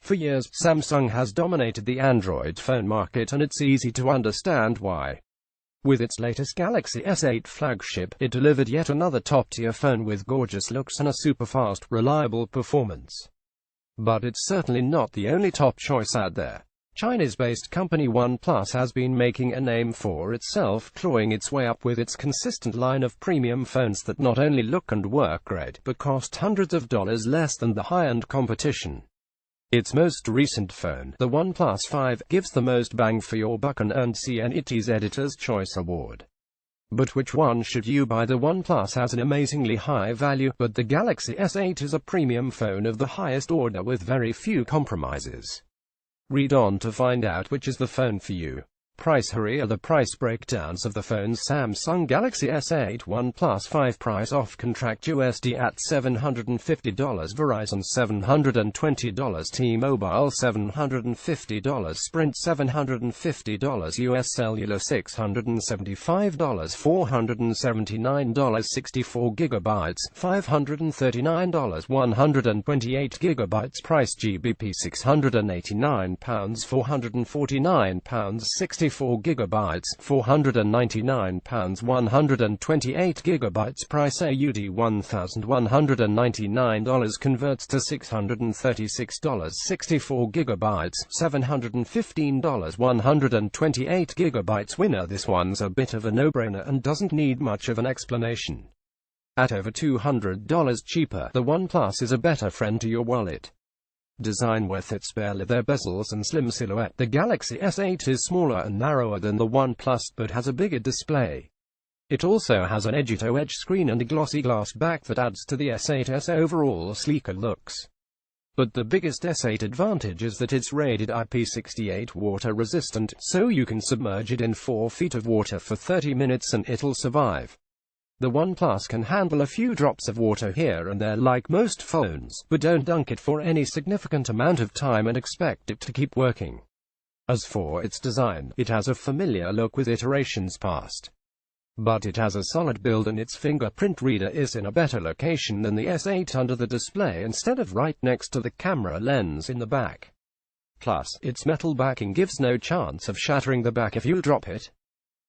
For years, Samsung has dominated the Android phone market, and it's easy to understand why. With its latest Galaxy S8 flagship, it delivered yet another top-tier phone with gorgeous looks and a super-fast, reliable performance. But it's certainly not the only top choice out there. Chinese-based company OnePlus has been making a name for itself, clawing its way up with its consistent line of premium phones that not only look and work great, but cost hundreds of dollars less than the high-end competition. Its most recent phone, the OnePlus 5, gives the most bang for your buck and earned CNET's Editor's Choice Award. But which one should you buy? The OnePlus has an amazingly high value, but the Galaxy S8 is a premium phone of the highest order with very few compromises. Read on to find out which is the phone for you. Price. Here are the price breakdowns of the phones: Samsung Galaxy S8, OnePlus 5 price off contract USD at $750, Verizon $720, T-Mobile $750, Sprint $750, US Cellular $675, $479, 64 GB, $539, 128 GB price GBP £689, £449, 64 GB, £499, 128 GB price AUD $1,199 converts to $636, 64 GB, $715, 128 GB winner. This one's a bit of a no-brainer and doesn't need much of an explanation. At over $200 cheaper, the OnePlus is a better friend to your wallet. Design with its bare leather bezels and slim silhouette, the Galaxy S8 is smaller and narrower than the OnePlus, but has a bigger display. It also has an edge-to-edge screen and a glossy glass back that adds to the S8's overall sleeker looks. But the biggest S8 advantage is that it's rated IP68 water resistant, so you can submerge it in 4 feet of water for 30 minutes and it'll survive. The OnePlus can handle a few drops of water here and there like most phones, but don't dunk it for any significant amount of time and expect it to keep working. As for its design, it has a familiar look with iterations past. But it has a solid build and its fingerprint reader is in a better location than the S8 under the display instead of right next to the camera lens in the back. Plus, its metal backing gives no chance of shattering the back if you drop it.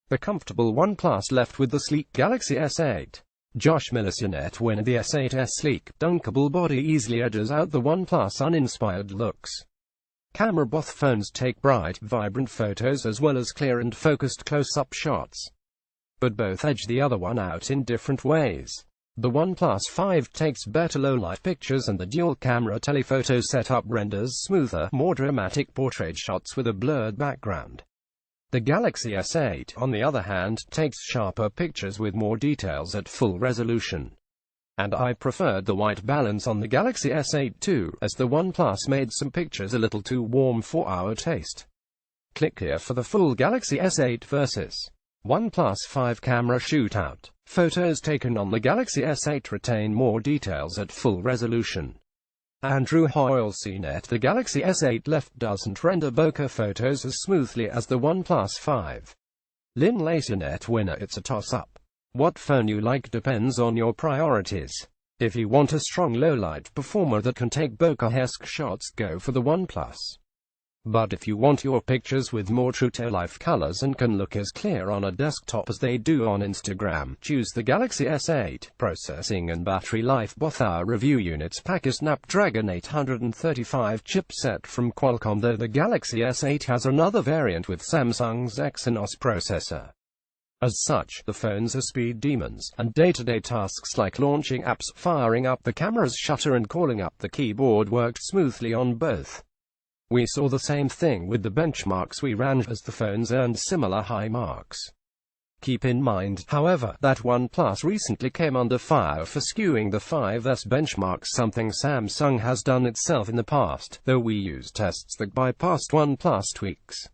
The comfortable OnePlus left with the sleek Galaxy S8. Josh Miller CNET winner. The S8's sleek, dunkable body easily edges out the OnePlus' uninspired looks. Camera. Both phones take bright, vibrant photos as well as clear and focused close-up shots. But both edge the other one out in different ways. The OnePlus 5 takes better low-light pictures and the dual-camera telephoto setup renders smoother, more dramatic portrait shots with a blurred background. The Galaxy S8, on the other hand, takes sharper pictures with more details at full resolution. And I preferred the white balance on the Galaxy S8 too, as the OnePlus made some pictures a little too warm for our taste. Click here for the full Galaxy S8 versus OnePlus 5 camera shootout. Photos taken on the Galaxy S8 retain more details at full resolution. Andrew Hoyle CNET. The Galaxy S8 left doesn't render bokeh photos as smoothly as the OnePlus 5. Lin Lei CNET winner. It's a toss-up. What phone you like depends on your priorities. If you want a strong low-light performer that can take bokeh-esque shots, go for the OnePlus. But if you want your pictures with more true-to-life colors and can look as clear on a desktop as they do on Instagram, choose the Galaxy S8. Processing and battery life. Both our review units pack a Snapdragon 835 chipset from Qualcomm, though the Galaxy S8 has another variant with Samsung's Exynos processor. As such, the phones are speed demons, and day-to-day tasks like launching apps, firing up the camera's shutter and calling up the keyboard worked smoothly on both. We saw the same thing with the benchmarks we ran, as the phones earned similar high marks. Keep in mind, however, that OnePlus recently came under fire for skewing the 5's benchmarks, something Samsung has done itself in the past, though we used tests that bypassed OnePlus tweaks.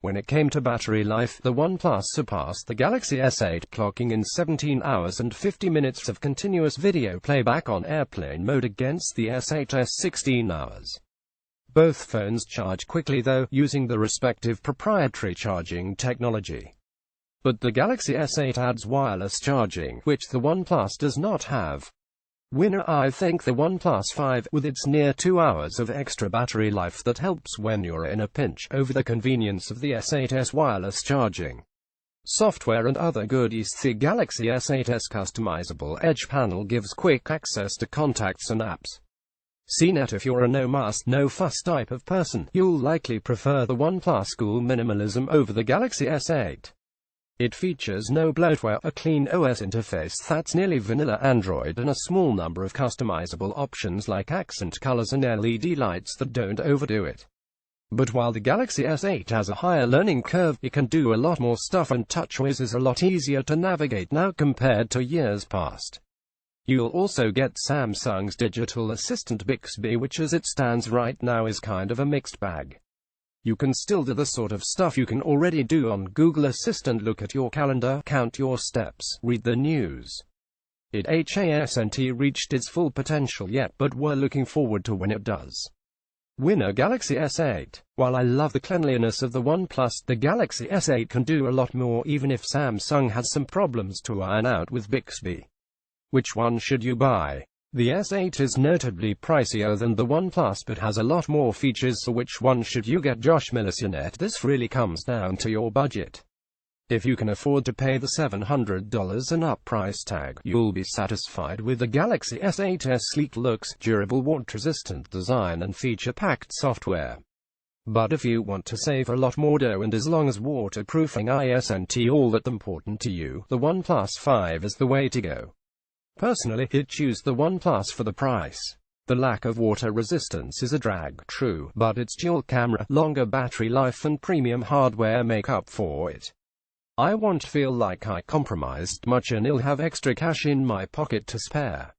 When it came to battery life, the OnePlus surpassed the Galaxy S8, clocking in 17 hours and 50 minutes of continuous video playback on airplane mode against the S8's 16 hours. Both phones charge quickly though, using the respective proprietary charging technology. But the Galaxy S8 adds wireless charging, which the OnePlus does not have. Winner, I think the OnePlus 5, with its near 2 hours of extra battery life that helps when you're in a pinch, over the convenience of the S8's wireless charging, software and other goodies. The Galaxy S8's customizable Edge panel gives quick access to contacts and apps. CNET, if you're a no-muss, no-fuss type of person, you'll likely prefer the OnePlus cool minimalism over the Galaxy S8. It features no bloatware, a clean OS interface that's nearly vanilla Android, and a small number of customizable options like accent colors and LED lights that don't overdo it. But while the Galaxy S8 has a higher learning curve, it can do a lot more stuff, and TouchWiz is a lot easier to navigate now compared to years past. You'll also get Samsung's digital assistant Bixby, which as it stands right now is kind of a mixed bag. You can still do the sort of stuff you can already do on Google Assistant: look at your calendar, count your steps, read the news. It hasn't reached its full potential yet, but we're looking forward to when it does. Winner, Galaxy S8. While I love the cleanliness of the OnePlus, the Galaxy S8 can do a lot more, even if Samsung has some problems to iron out with Bixby. Which one should you buy? The S8 is notably pricier than the OnePlus but has a lot more features, so which one should you get? Josh Millicionet. This really comes down to your budget. If you can afford to pay the $700 and up price tag, you'll be satisfied with the Galaxy S8's sleek looks, durable water-resistant design and feature-packed software. But if you want to save a lot more dough, and as long as waterproofing isn't all that important to you, the OnePlus 5 is the way to go. Personally, I'd choose the OnePlus for the price. The lack of water resistance is a drag, true, but its dual camera, longer battery life and premium hardware make up for it. I won't feel like I compromised much, and I'll have extra cash in my pocket to spare.